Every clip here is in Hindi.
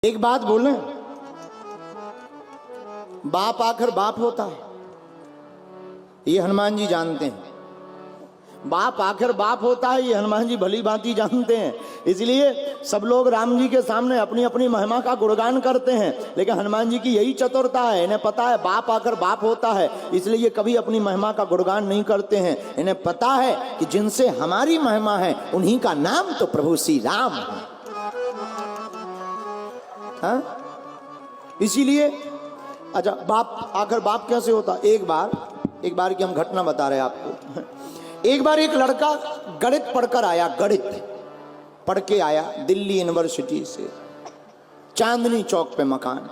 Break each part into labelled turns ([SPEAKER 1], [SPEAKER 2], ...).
[SPEAKER 1] एक बात बोले, बाप आखिर बाप होता है, ये हनुमान जी जानते हैं। बाप आखिर बाप होता है, ये हनुमान जी भली भांति जानते हैं। इसलिए सब लोग राम जी के सामने अपनी अपनी महिमा का गुणगान करते हैं, लेकिन हनुमान जी की यही चतुरता है, इन्हें पता है बाप आखिर बाप होता है, इसलिए ये कभी अपनी महिमा का गुणगान नहीं करते हैं। इन्हें पता है कि जिनसे हमारी महिमा है उन्हीं का नाम तो प्रभु श्री राम है। हाँ? इसीलिए अच्छा, बाप आखिर बाप कैसे होता? एक बार की हम घटना बता रहे हैं आपको। एक बार एक लड़का गणित पढ़कर आया, गणित पढ़ के आया दिल्ली यूनिवर्सिटी से। चांदनी चौक पे मकान,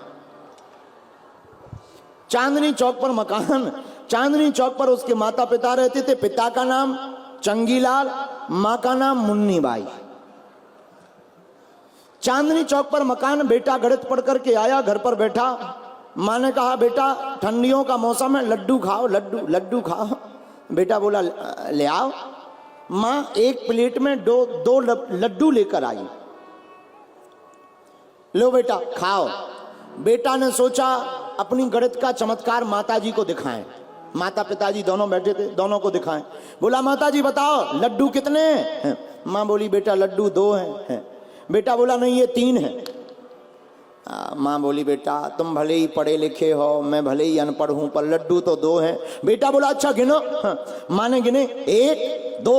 [SPEAKER 1] चांदनी चौक पर मकान। चांदनी चौक पर उसके माता पिता रहते थे। पिता का नाम चंगीलाल, मां का नाम मुन्नी बाई। चांदनी चौक पर मकान। बेटा गणित पढ़ करके आया, घर पर बैठा। माँ ने कहा बेटा ठंडियों का मौसम है, लड्डू खाओ, लड्डू खाओ। बेटा बोला ले आओ। माँ एक प्लेट में दो लड्डू लेकर आई। लो बेटा खाओ। बेटा ने सोचा अपनी गणित का चमत्कार माता जी को दिखाएं। माता पिताजी दोनों बैठे थे, दोनों को दिखाएं। बोला माता जी बताओ लड्डू कितने हैं? माँ बोली बेटा लड्डू 2 हैं। बेटा बोला नहीं ये 3 है। माँ बोली बेटा तुम भले ही पढ़े लिखे हो, मैं भले ही अनपढ़ हूं, पर लड्डू तो 2 हैं। बेटा बोला अच्छा गिनो। माँ ने गिने 1 2।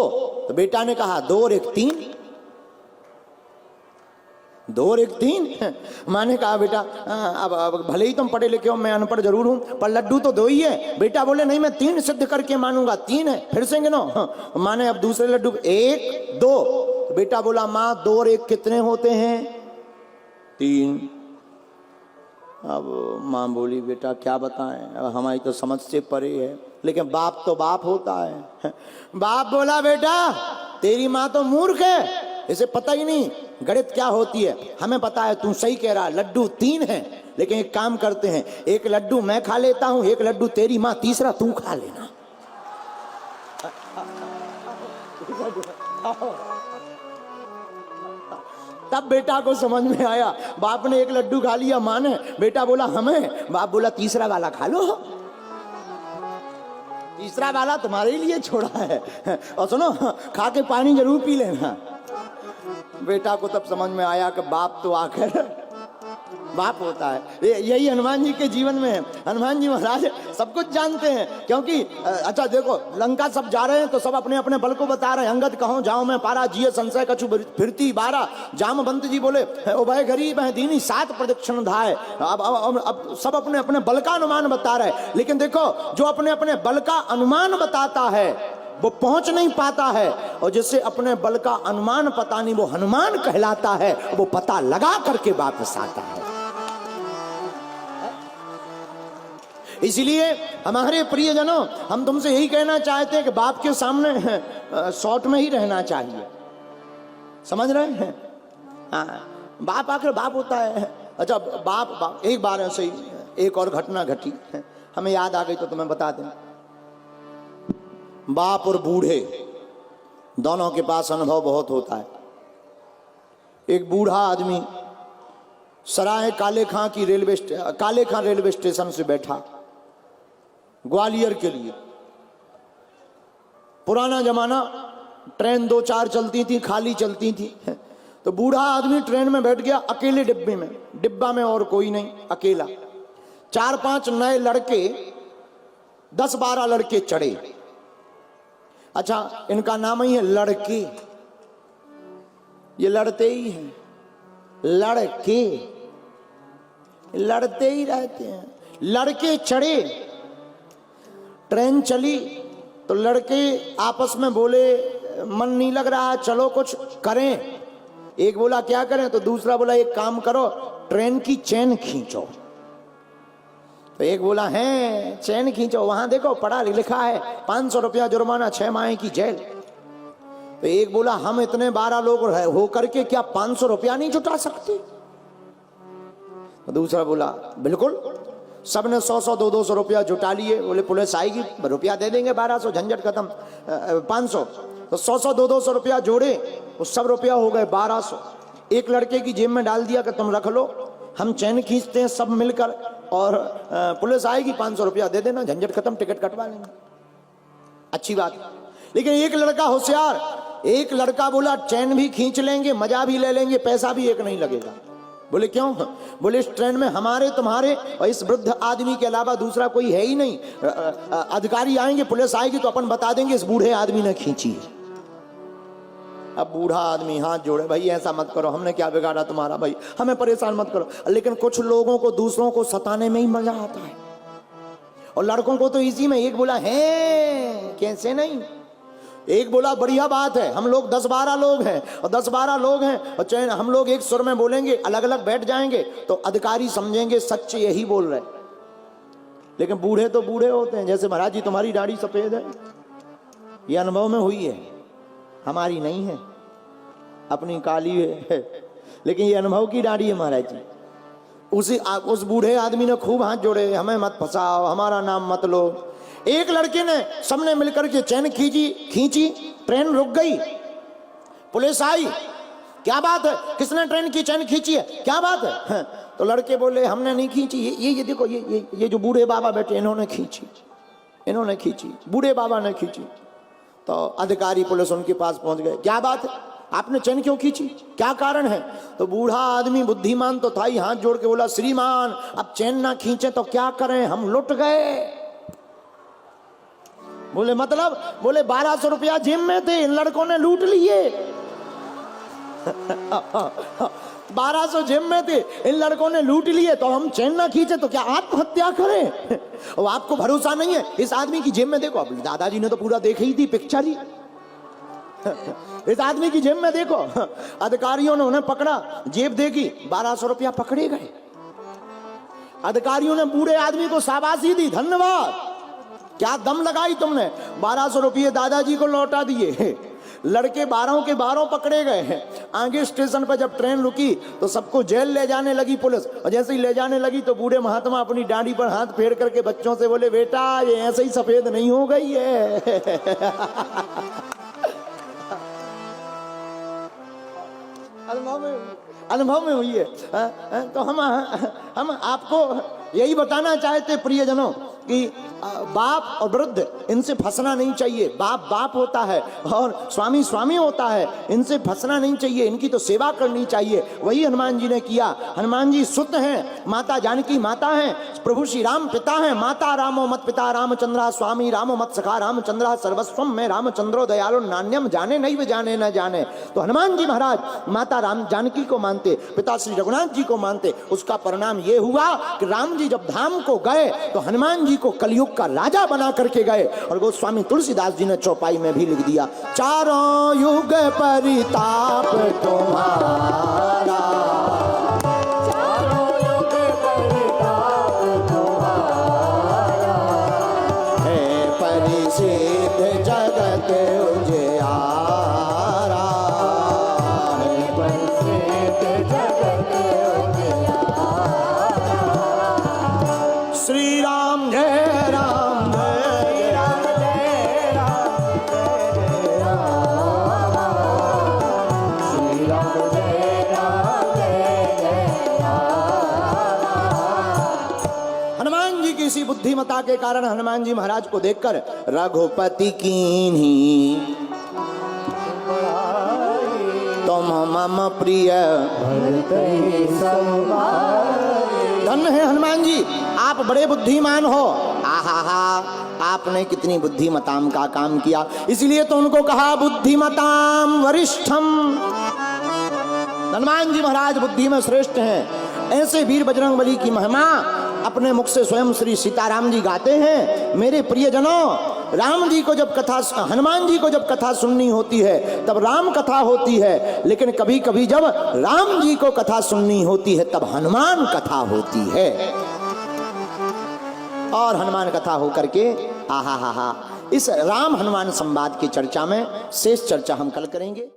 [SPEAKER 1] तो बेटा ने कहा 2 और 1 3, 2 और 1 3। माँ ने कहा बेटा अब भले ही तुम पढ़े लिखे हो, मैं अनपढ़ जरूर हूं, पर लड्डू तो 2 ही है। बेटा बोले नहीं मैं 3 सिद्ध करके मानूंगा, 3 है। फिर से गिनो। माँ ने अब दूसरे लड्डू 1 2। बेटा बोला माँ 2 और 1 कितने होते हैं? 3। अब माँ बोली बेटा क्या बताएं, अब हमारी तो समझ से परे है, लेकिन बाप तो बाप होता है। बाप बोला बेटा तेरी माँ तो मूर्ख है, इसे पता ही नहीं गणित क्या होती है। हमें पता है, तू सही कह रहा, लड्डू 3 हैं, लेकिन एक काम करते हैं, एक लड्डू मैं खा लेता हूं, एक लड्डू तेरी माँ, तीसरा तू खा लेना। तब बेटा को समझ में आया। बाप ने एक लड्डू खा लिया, माँ ने। बेटा बोला हमें। बाप बोला तीसरा वाला खा लो, तीसरा वाला तुम्हारे लिए छोड़ा है, और सुनो खा के पानी जरूर पी लेना। बेटा को तब समझ में आया कि बाप तो आखिर बाप होता है। यही हनुमान जी के जीवन में है। हनुमान जी महाराज सब कुछ जानते हैं, क्योंकि अच्छा देखो लंका सब जा रहे हैं तो सब अपने अपने बल को बता रहे हैं। अंगद कहो जाओ मैं पारा, जिये संशय कछु फिरती 12। जामवंत जी बोले उभय गरीब है दीनी 7 प्रदक्षिण धाय। अब सब अपने अपने बल का अनुमान बता रहे हैं, लेकिन देखो जो अपने अपने बल का अनुमान बताता है वो पहुंच नहीं पाता है, और जिससे अपने बल का अनुमान पता नहीं वो हनुमान कहलाता है, वो पता लगा करके वापस आता है। इसलिए हमारे प्रियजनों हम तुमसे यही कहना चाहते हैं कि बाप के सामने शॉर्ट में ही रहना चाहिए, समझ रहे हैं? बाप आखिर बाप होता है। अच्छा बाप एक बार ऐसे ही एक और घटना घटी, हमें याद आ गई तो तुम्हें बता दें। बाप और बूढ़े दोनों के पास अनुभव बहुत होता है। एक बूढ़ा आदमी सराय काले खां रेलवे स्टेशन से बैठा ग्वालियर के लिए। पुराना जमाना, ट्रेन 2-4 चलती थी, खाली चलती थी। तो बूढ़ा आदमी ट्रेन में बैठ गया, अकेले डिब्बा में और कोई नहीं, अकेला। 4-5 नए लड़के, 10-12 लड़के चढ़े। अच्छा इनका नाम ही है लड़के, ये लड़ते ही हैं, लड़के लड़ते ही रहते हैं। लड़के चढ़े, ट्रेन चली तो लड़के आपस में बोले मन नहीं लग रहा, चलो कुछ करें। एक बोला क्या करें, तो दूसरा बोला एक काम करो ट्रेन की चैन खींचो। तो एक बोला है चैन खींचो, वहां देखो पढ़ा लिखा है 500 रुपया जुर्माना, 6 माह की जेल। तो एक बोला हम इतने 12 लोग हो करके क्या 500 रुपया नहीं जुटा सकते? तो दूसरा बोला बिल्कुल। सबने 100-100 200 रुपया जुटा लिए। बोले पुलिस आएगी रुपया दे देंगे 1200, झंझट खत्म। 500 तो 100-100 200 रुपया जोड़े, वो सब रुपया हो गए 1200। एक लड़के की जेब में डाल दिया कि तुम रख लो, हम चैन खींचते हैं सब मिलकर और पुलिस आएगी 500 रुपया दे देना, झंझट खत्म, टिकट कटवा लेंगे, अच्छी बात। लेकिन एक लड़का होशियार, एक लड़का बोला चैन भी खींच लेंगे, मजा भी ले लेंगे, पैसा भी एक नहीं लगेगा। बोले क्यों? बोले इस ट्रेन में हमारे तुम्हारे और इस वृद्ध आदमी के अलावा दूसरा कोई है ही नहीं। अधिकारी आएंगे, पुलिस आएगी तो अपन बता देंगे इस बूढ़े आदमी ने खींची है। अब बूढ़ा आदमी हाथ जोड़े, भाई ऐसा मत करो, हमने क्या बिगाड़ा तुम्हारा, भाई हमें परेशान मत करो। लेकिन कुछ लोगों को दूसरों को सताने में ही मजा आता है, और लड़कों को तो इसी में। एक बोला है कैसे नहीं, एक बोला बढ़िया बात है, हम लोग 10-12 लोग हैं और 10-12 लोग हैं और चैन हम लोग एक सुर में बोलेंगे, अलग अलग बैठ जाएंगे तो अधिकारी समझेंगे सच यही बोल रहे। लेकिन बूढ़े तो बूढ़े होते हैं, जैसे महाराज जी तुम्हारी दाढ़ी सफेद है, ये अनुभव में हुई है, हमारी नहीं है, अपनी काली है, लेकिन ये अनुभव की दाढ़ी है महाराज जी। उस बूढ़े आदमी ने खूब हाथ जोड़े, हमें मत फंसाओ, हमारा नाम मत लो। एक लड़के ने, सबने मिलकर के चैन खींची, ट्रेन रुक गई, पुलिस आई, क्या बात है, किसने ट्रेन की चैन खींची है, क्या बात है? तो लड़के बोले हमने नहीं खींची, ये देखो, ये जो बूढ़े बाबा बैठे इन्होंने खींची, बूढ़े बाबा ने खींची। तो अधिकारी पुलिस उनके पास पहुंच गए, क्या बात है, आपने चैन क्यों खींची, क्या कारण है? तो बूढ़ा आदमी बुद्धिमान तो था ही, हाथ जोड़ के बोला श्रीमान अब चैन ना खींचे तो क्या करें, हम लुट गए। बोले मतलब? बोले 1200 रुपया जेब में थे, इन लड़कों ने लूट लिए। 1200 जेब में थे, इन लड़कों ने लूट लिए, तो हम चैन ना खींचे तो क्या आत्महत्या करें? और आपको भरोसा नहीं है, इस आदमी की जेब में देखो, अब दादाजी ने तो पूरा देखी ही थी पिक्चर ही। इस आदमी की जेब में देखो, अधिकारियों ने उन्हें पकड़ा, जेब देखी, 1200 रुपया पकड़े गए। अधिकारियों ने बूढ़े आदमी को शाबाशी दी, धन्यवाद, क्या दम लगाई तुमने, 1200 रुपये दादाजी को लौटा दिए। लड़के 12 के 12 पकड़े गए हैं। आगे स्टेशन पर जब ट्रेन रुकी तो सबको जेल ले जाने लगी पुलिस, और जैसे ही ले जाने लगी तो बूढ़े महात्मा अपनी दाढ़ी पर हाथ फेर करके बच्चों से बोले बेटा ये ऐसे ही सफेद नहीं हो गई है। अनुभव में हुई है। तो हम आपको यही बताना चाहते प्रियजनों कि बाप और वृद्ध इनसे फंसना नहीं चाहिए। बाप बाप होता है और स्वामी स्वामी होता है, इनसे फंसना नहीं चाहिए, इनकी तो सेवा करनी चाहिए। वही हनुमान जी ने किया। हनुमान जी सुत हैं, माता जानकी माता हैं, प्रभु श्री राम पिता हैं। माता रामो मत पिता रामचंद्रा, स्वामी रामो मत सखा रामचंद्रा, सर्वस्वम में रामचंद्रो दयालो, नान्यम जाने नहीं वे जाने न जाने। तो हनुमान जी महाराज माता राम जानकी को मानते, पिता श्री रघुनाथ जी को मानते। उसका परिणाम ये हुआ कि राम जी जब धाम को गए तो हनुमान जी को कलयुग का राजा बना करके गए। और गोस्वामी तुलसीदास जी ने चौपाई में भी लिख दिया, चारों युग परिताप तुम्हारा, चारों युग परिताप तुम्हारा, है परिसिद्ध जगत उजियारा, है परिसिद्ध जगत उजियारा। श्री राम जय राम जय राम जय राम जय राम, श्री राम जय राम जय राम। हनुमान जी की इसी बुद्धिमता के कारण हनुमान जी महाराज को देखकर रघुपति कीन्ही तुम मम प्रिय धन्य है हनुमान जी, आप बड़े बुद्धिमान हो। आहा, आपने कितनी बुद्धिमताम का काम किया, इसलिए तो उनको कहा बुद्धिमताम वरिष्ठम। हनुमान जी महाराज बुद्धि में श्रेष्ठ हैं। ऐसे वीर बजरंगबली की महिमा अपने मुख से स्वयं श्री सीताराम जी गाते हैं। मेरे प्रियजनों, राम जी को जब कथा, हनुमान जी को जब कथा सुननी होती है तब राम कथा होती है, लेकिन कभी कभी जब राम जी को कथा सुननी होती है तब हनुमान कथा होती है। और हनुमान कथा होकर के आहा हा हा, इस राम हनुमान संवाद की चर्चा में शेष चर्चा हम कल करेंगे।